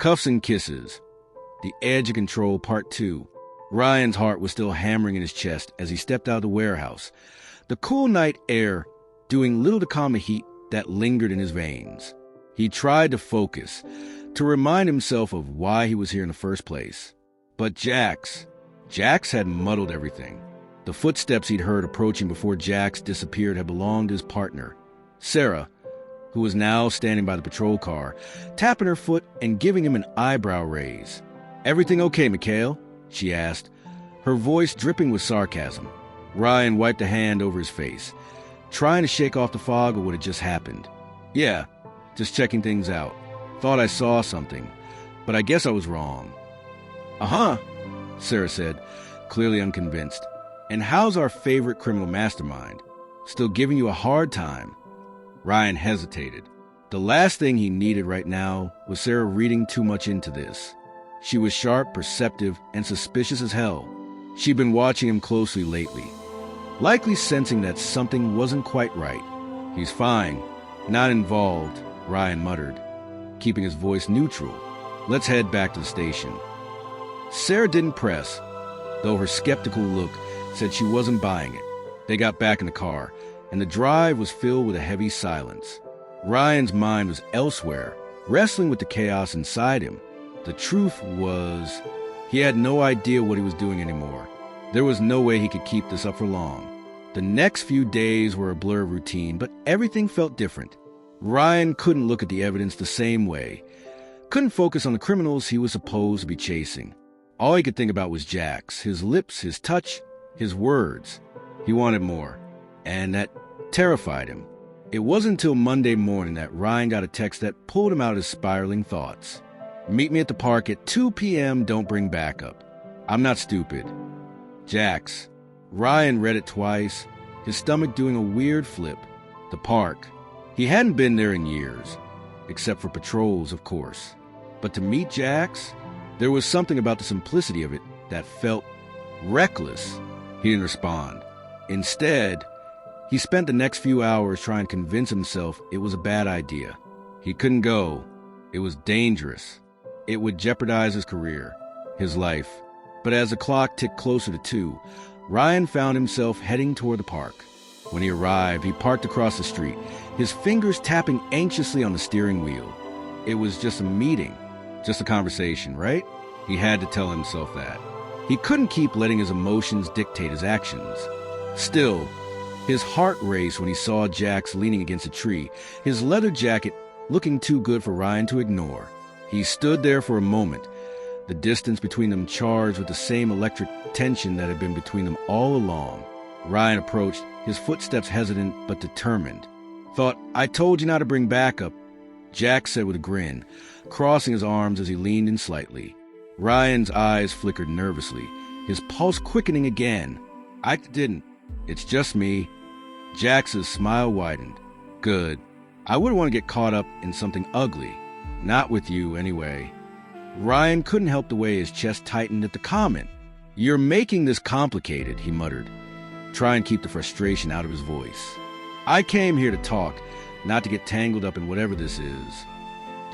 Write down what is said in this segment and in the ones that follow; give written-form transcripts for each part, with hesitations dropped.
Cuffs and Kisses. The Edge of Control Part 2. Ryan's heart was still hammering in his chest as he stepped out of the warehouse, the cool night air doing little to calm the heat that lingered in his veins. He tried to focus, to remind himself of why he was here in the first place. But Jax had muddled everything. The footsteps he'd heard approaching before Jax disappeared had belonged to his partner, Sarah, who was now standing by the patrol car, tapping her foot and giving him an eyebrow raise. "Everything okay, McHale?" she asked, her voice dripping with sarcasm. Ryan wiped a hand over his face, trying to shake off the fog of what had just happened. "Yeah, just checking things out. Thought I saw something, but I guess I was wrong." "Uh-huh," Sarah said, clearly unconvinced. "And how's our favorite criminal mastermind? Still giving you a hard time?" Ryan hesitated. The last thing he needed right now was Sarah reading too much into this. She was sharp, perceptive, and suspicious as hell. She'd been watching him closely lately, likely sensing that something wasn't quite right. "He's fine. Not involved," Ryan muttered, keeping his voice neutral. "Let's head back to the station." Sarah didn't press, though her skeptical look said she wasn't buying it. They got back in the car, and the drive was filled with a heavy silence. Ryan's mind was elsewhere, wrestling with the chaos inside him. The truth was, he had no idea what he was doing anymore. There was no way he could keep this up for long. The next few days were a blur of routine, but everything felt different. Ryan couldn't look at the evidence the same way, couldn't focus on the criminals he was supposed to be chasing. All he could think about was Jax, his lips, his touch, his words. He wanted more, and that terrified him. It wasn't until Monday morning that Ryan got a text that pulled him out of his spiraling thoughts. "Meet me at the park at 2 p.m. Don't bring backup. I'm not stupid. Jax." Ryan read it twice, his stomach doing a weird flip. The park. He hadn't been there in years, except for patrols, of course. But to meet Jax, there was something about the simplicity of it that felt reckless. He didn't respond. Instead, he spent the next few hours trying to convince himself it was a bad idea. He couldn't go. It was dangerous. It would jeopardize his career, his life. But as the clock ticked closer to 2, Ryan found himself heading toward the park. When he arrived, he parked across the street, his fingers tapping anxiously on the steering wheel. It was just a meeting, just a conversation, right? He had to tell himself that. He couldn't keep letting his emotions dictate his actions. Still, his heart raced when he saw Jax leaning against a tree, his leather jacket looking too good for Ryan to ignore. He stood there for a moment, the distance between them charged with the same electric tension that had been between them all along. Ryan approached, his footsteps hesitant but determined. "Thought I told you not to bring backup," Jax said with a grin, crossing his arms as he leaned in slightly. Ryan's eyes flickered nervously, his pulse quickening again. "I didn't. It's just me." Jax's smile widened. "Good. I wouldn't want to get caught up in something ugly. Not with you, anyway." Ryan couldn't help the way his chest tightened at the comment. "You're making this complicated," he muttered, trying to keep the frustration out of his voice. "I came here to talk, not to get tangled up in whatever this is."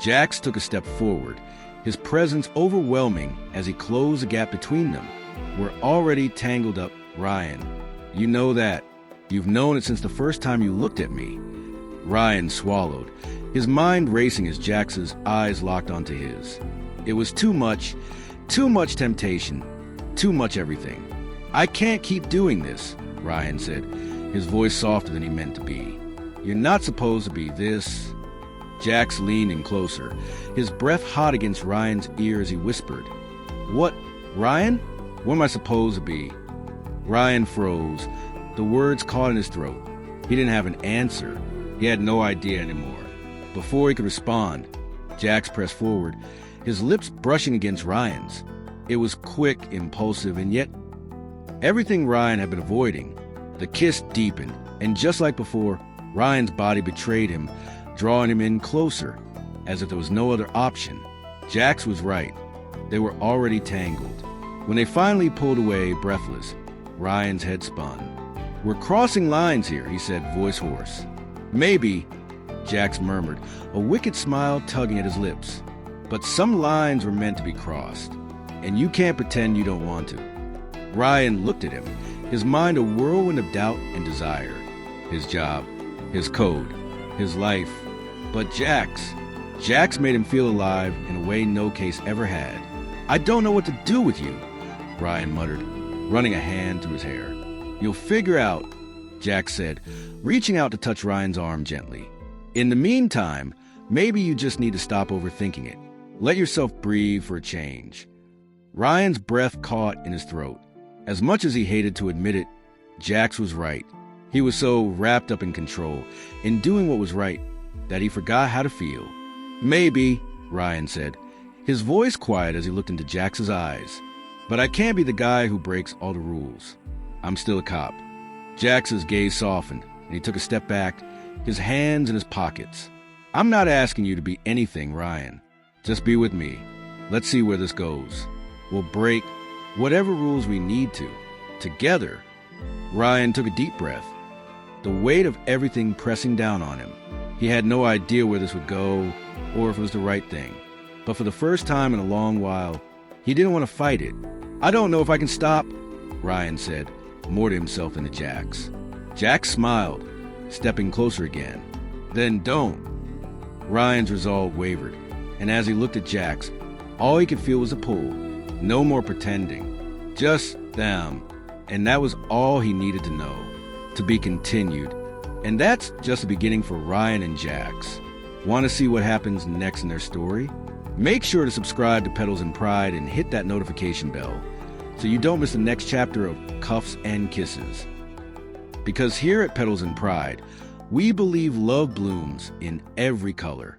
Jax took a step forward, his presence overwhelming as he closed the gap between them. "We're already tangled up, Ryan. You know that. You've known it since the first time you looked at me." Ryan swallowed, his mind racing as Jax's eyes locked onto his. It was too much temptation, too much everything. "I can't keep doing this," Ryan said, his voice softer than he meant to be. "You're not supposed to be this." Jax leaned in closer, his breath hot against Ryan's ear as he whispered, "What, Ryan? What am I supposed to be?" Ryan froze, the words caught in his throat. He didn't have an answer. He had no idea anymore. Before he could respond, Jax pressed forward, his lips brushing against Ryan's. It was quick, impulsive, and yet everything Ryan had been avoiding. The kiss deepened, and just like before, Ryan's body betrayed him, drawing him in closer, as if there was no other option. Jax was right. They were already tangled. When they finally pulled away, breathless, Ryan's head spun. "We're crossing lines here," he said, voice hoarse. "Maybe," Jax murmured, a wicked smile tugging at his lips. But some lines were meant to be crossed, and you can't pretend you don't want to. Ryan looked at him, his mind a whirlwind of doubt and desire. His job, his code, his life. But Jax made him feel alive in a way no case ever had. "I don't know what to do with you," Ryan muttered, running a hand through his hair. "You'll figure out," Jax said, reaching out to touch Ryan's arm gently. "In the meantime, maybe you just need to stop overthinking it. Let yourself breathe for a change." Ryan's breath caught in his throat. As much as he hated to admit it, Jax was right. He was so wrapped up in control, in doing what was right, that he forgot how to feel. "Maybe," Ryan said, his voice quiet as he looked into Jax's eyes. "But I can't be the guy who breaks all the rules. I'm still a cop." Jax's gaze softened, and he took a step back, his hands in his pockets. "I'm not asking you to be anything, Ryan. Just be with me. Let's see where this goes. We'll break whatever rules we need to, together." Ryan took a deep breath, the weight of everything pressing down on him. He had no idea where this would go, or if it was the right thing. But for the first time in a long while, he didn't want to fight it. "I don't know if I can stop," Ryan said, more to himself than to Jax. Jax smiled, stepping closer again. "Then don't." Ryan's resolve wavered, and as he looked at Jax, all he could feel was a pull. No more pretending. Just them. And that was all he needed to know. To be continued. And that's just the beginning for Ryan and Jax. Want to see what happens next in their story? Make sure to subscribe to Petals Pride and hit that notification bell so you don't miss the next chapter of Cuffs and Kisses. Because here at Petals Pride, we believe love blooms in every color.